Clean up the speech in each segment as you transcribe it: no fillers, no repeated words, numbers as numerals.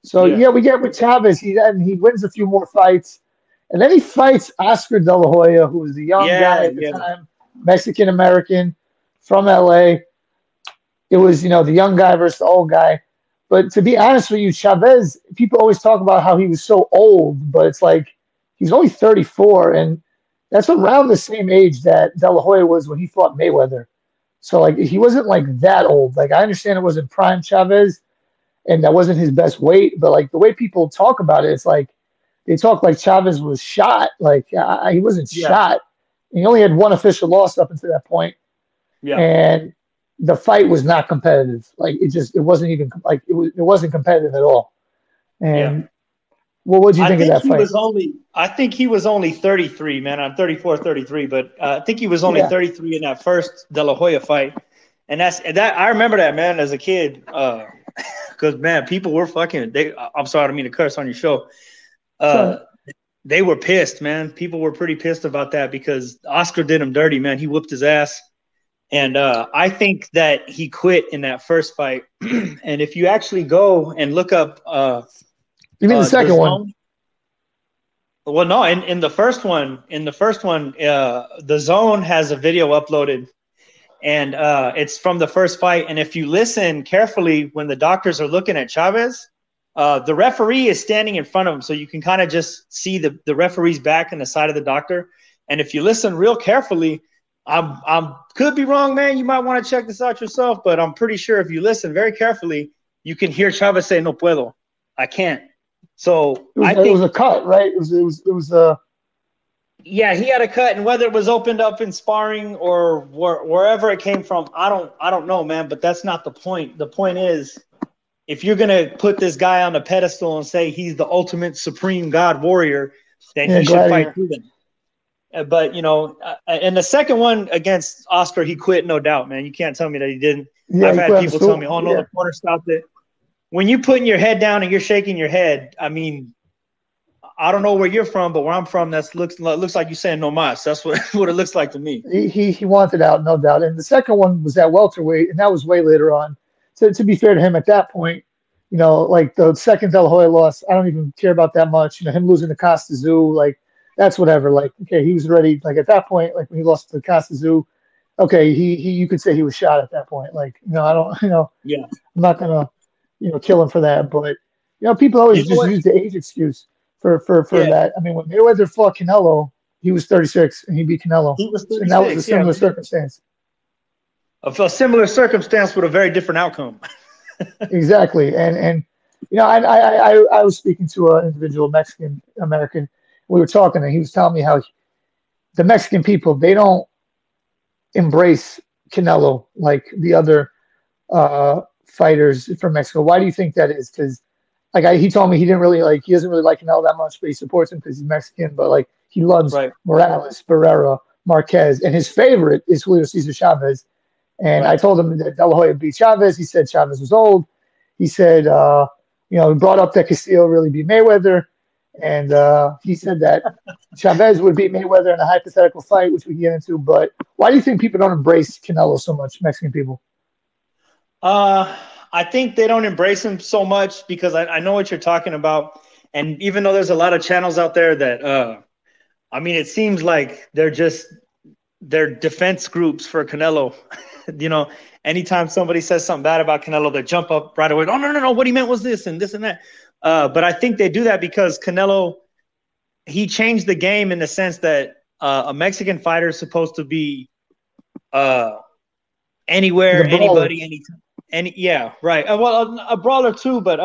So Yeah. yeah, we get with Chavez. He wins a few more fights, and then he fights Oscar De La Hoya, who was a young guy Yeah. at the Yeah. time, Mexican American from LA. It was, the young guy versus the old guy. But to be honest with you, Chavez, people always talk about how he was so old, but it's like he's only 34, and that's around the same age that De La Hoya was when he fought Mayweather. So like he wasn't like that old. Like I understand it wasn't prime Chavez, and that wasn't his best weight, but like the way people talk about it, it's like they talk like Chavez was shot. Like he wasn't Yeah. shot. He only had one official loss up until that point, Yeah. and the fight was not competitive. Like it wasn't even like it wasn't competitive at all. Yeah. And what do you think of that fight? I think he was only 33, man. I'm 34, 33, but I think he was only Yeah, 33 in that first De La Hoya fight. And I remember that, man, as a kid. Because man, people were fucking. I'm sorry, I don't mean to curse on your show. Uh, so they were pissed, man. People were pretty pissed about that because Oscar did him dirty, man. He whooped his ass, and I think that he quit in that first fight. And if you actually go and look up you mean the the second one? zone, well, no, in the first one, the zone has a video uploaded, and it's from the first fight. And if you listen carefully, when the doctors are looking at Chavez, the referee is standing in front of him, so you can kind of just see the referee's back and the side of the doctor. And if you listen real carefully, I'm could be wrong, man. You might want to check this out yourself, but I'm pretty sure if you listen very carefully, you can hear Chavez say, "No puedo, I can't." So I It was think, a cut, right? It was yeah, he had a cut, and whether it was opened up in sparring or wherever it came from, I don't know, man. But that's not the point. The point is, if you're gonna put this guy on the pedestal and say he's the ultimate supreme God warrior, then yeah, he should fight Gladiator. through them. But and the second one against Oscar, he quit, no doubt, man. You can't tell me that he didn't. Yeah, I've he had put on the people tell stool. me, "Oh no, Yeah, the corner stopped it." When you're putting your head down and you're shaking your head, I mean, I don't know where you're from, but where I'm from, that looks like you're saying no mas. That's what what it looks like to me. he wanted out, no doubt. And the second one was at welterweight, and that was way later on. So to be fair to him, at that point, like the second De La Hoya loss, I don't even care about that much. Him losing to Costa Zoo, like that's whatever. Like, okay, he was ready. Like at that point, like when he lost to Costa Zoo, okay, he you could say he was shot at that point. Like, I don't, Yeah. I'm not gonna, kill him for that. But people always You know just what? use the age excuse for Yeah, that. I mean, when Mayweather fought Canelo, he was 36 and he beat Canelo, he was and that was a 36. Yeah, similar circumstance. of a similar circumstance with a very different outcome. Exactly, and I was speaking to an individual Mexican American. We were talking, and he was telling me how the Mexican people, they don't embrace Canelo like the other fighters from Mexico. Why do you think that is? Because like he told me he doesn't really like Canelo that much, but he supports him because he's Mexican. But like he loves Right, Morales, Barrera, Marquez, and his favorite is Julio Cesar Chavez. And I right. told him that De La Hoya beat Chavez. He said Chavez was old. He said, he brought up that Castillo really beat Mayweather. And he said that Chavez would beat Mayweather in a hypothetical fight, which we can get into. But why do you think people don't embrace Canelo so much, Mexican people? Uh, I think they don't embrace him so much because I know what you're talking about. And even though there's a lot of channels out there that, I mean, it seems like they're defense groups for Canelo. you know, Anytime somebody says something bad about Canelo, they jump up right away. Oh, no, no, no. What he meant was this and this and that. But I think they do that because Canelo, he changed the game in the sense that a Mexican fighter is supposed to be The anywhere, brawler. anybody, anytime. Yeah, right. Well, a brawler too, but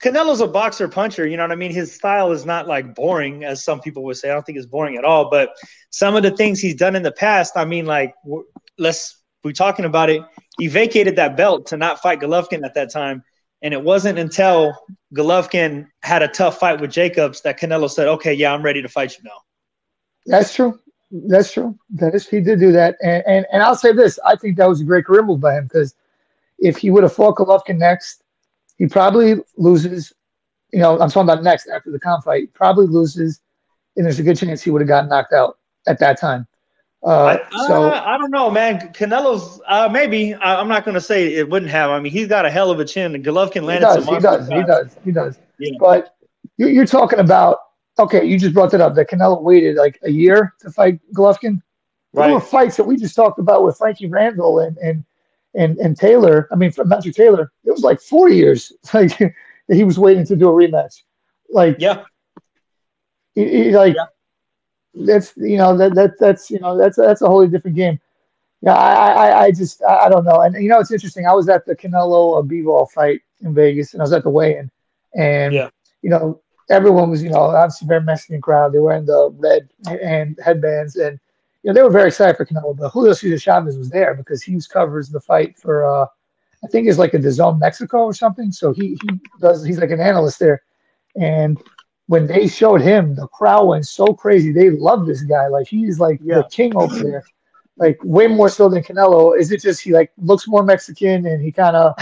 Canelo's a boxer puncher. You know what I mean? His style is not like boring, as some people would say. I don't think it's boring at all. But some of the things he's done in the past, I mean, like we're talking about it. He vacated that belt to not fight Golovkin at that time, and it wasn't until Golovkin had a tough fight with Jacobs that Canelo said, "Okay, yeah, I'm ready to fight you now." That's true. That's true. He did do that. And I'll say this. I think that was a great career move by him because if he would have fought Golovkin next, he probably loses. I'm talking about next after the Khan fight. He probably loses, and there's a good chance he would have gotten knocked out at that time. So I don't know, man. Canelo's maybe. I'm not going to say it wouldn't have. I mean, he's got a hell of a chin. Golovkin he landed some does, he monster does, he shots. does, he does. Yeah, But you're talking about okay. You just brought that up. That Canelo waited like a year to fight Golovkin. There were right. fights that we just talked about with Frankie Randall and Taylor. I mean, from Matthew Taylor, it was like 4 years like that he was waiting to do a rematch. Like, Yeah, like yeah. that's that's that's a wholly different game. Yeah, I just I don't know. And it's interesting. I was at the Canelo Bivol fight in Vegas, and I was at the weigh-in, and Yeah. you know everyone was obviously very Mexican crowd. They were wearing the red and headbands, and they were very excited for Canelo. But Julio Cesar Chavez was there because he covers the fight for I think it's like a DAZN Mexico or something. So he's like an analyst there, and when they showed him, the crowd went so crazy. They love this guy. Like he's like the Yeah. king over there, like way more so than Canelo. Is it just he like looks more Mexican and he kind of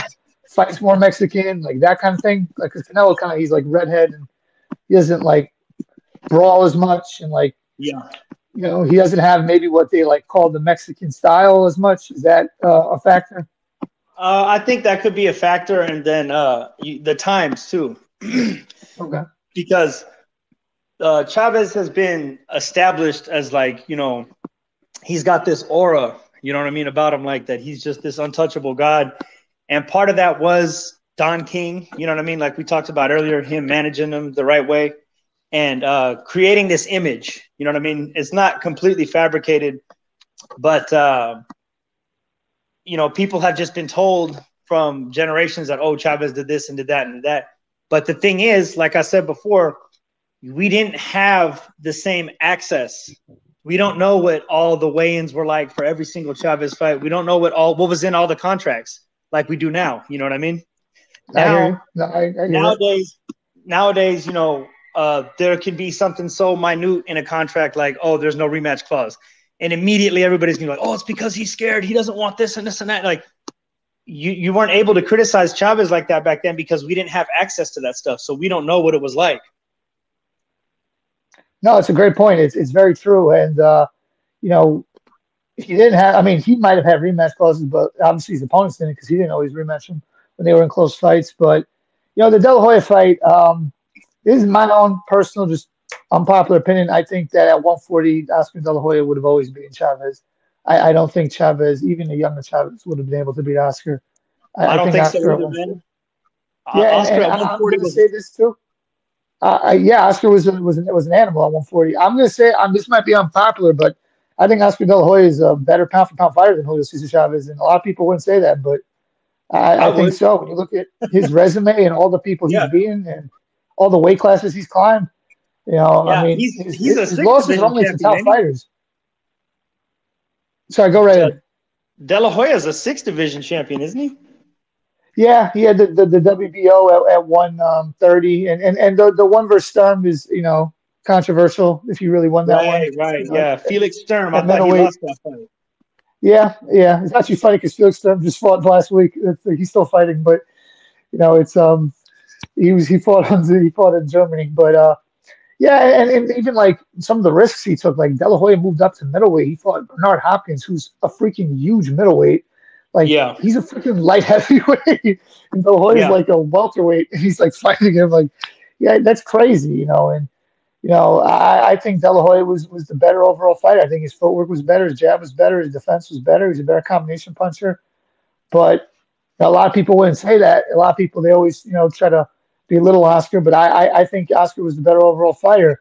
fights more Mexican, like that kind of thing? Like 'cause Canelo kind of he's like redhead and he doesn't like brawl as much and like Yeah. he doesn't have maybe what they like call the Mexican style as much. Is that a factor? I think that could be a factor, and then the times too, Okay. because Chavez has been established as like he's got this aura, you know what I mean, about him, like that he's just this untouchable god, and part of that was Don King, you know what I mean, like we talked about earlier, him managing them the right way and creating this image, you know what I mean. It's not completely fabricated, but people have just been told from generations that, oh, Chavez did this and did that and did that. But the thing is, like I said before, we didn't have the same access. We don't know what all the weigh-ins were like for every single Chavez fight. We don't know what was in all the contracts like we do now. You know what I mean? I hear you. No, I hear nowadays, there can be something so minute in a contract like, oh, there's no rematch clause. And immediately everybody's gonna be like, oh, it's because he's scared. He doesn't want this and this and that. Like you weren't able to criticize Chavez like that back then because we didn't have access to that stuff. So we don't know what it was like. No, it's a great point. It's very true. And he didn't have. I mean, he might have had rematch clauses, but obviously his opponents didn't because he didn't always rematch them when they were in close fights. But the De La Hoya fight. This is my own personal, just unpopular opinion. I think that at 140, Oscar De La Hoya would have always beaten Chavez. I don't think Chavez, even a younger Chavez, would have been able to beat Oscar. I don't think think so Oscar at either, 140. man. Yeah, Oscar and at I'm 140 going to was say this too. Yeah, Oscar was an animal at 140. I'm going to say this might be unpopular, but I think Oscar De La Hoya is a better pound for pound fighter than Julio Cesar Chavez, and a lot of people wouldn't say that, but I I think would. so. When you look at his resume and all the people he's Yeah. beaten and all the weight classes he's climbed, I Yeah. mean, He's a his sixth losses are division only to champion, top ain't he? fighters. Sorry, go right ahead. De La Hoya is a sixth division champion, isn't he? Yeah, he had the WBO at 130, and the one versus Sturm is controversial if he really won that one. Right. Yeah. Felix Sturm. I At thought he middleweight. lost that fight. Yeah. It's actually funny because Felix Sturm just fought last week. He's still fighting, but it's he fought in Germany, but yeah, and even like some of the risks he took, like De La Hoya moved up to middleweight. He fought Bernard Hopkins, who's a freaking huge middleweight. Like Yeah. he's a freaking light heavyweight, and De La Hoya's Yeah. like a welterweight, and he's like fighting him. Like, yeah, that's crazy, And I think De La Hoya was the better overall fighter. I think his footwork was better, his jab was better, his defense was better. He's a better combination puncher. But a lot of people wouldn't say that. A lot of people they always try to belittle Oscar, but I think Oscar was the better overall fighter.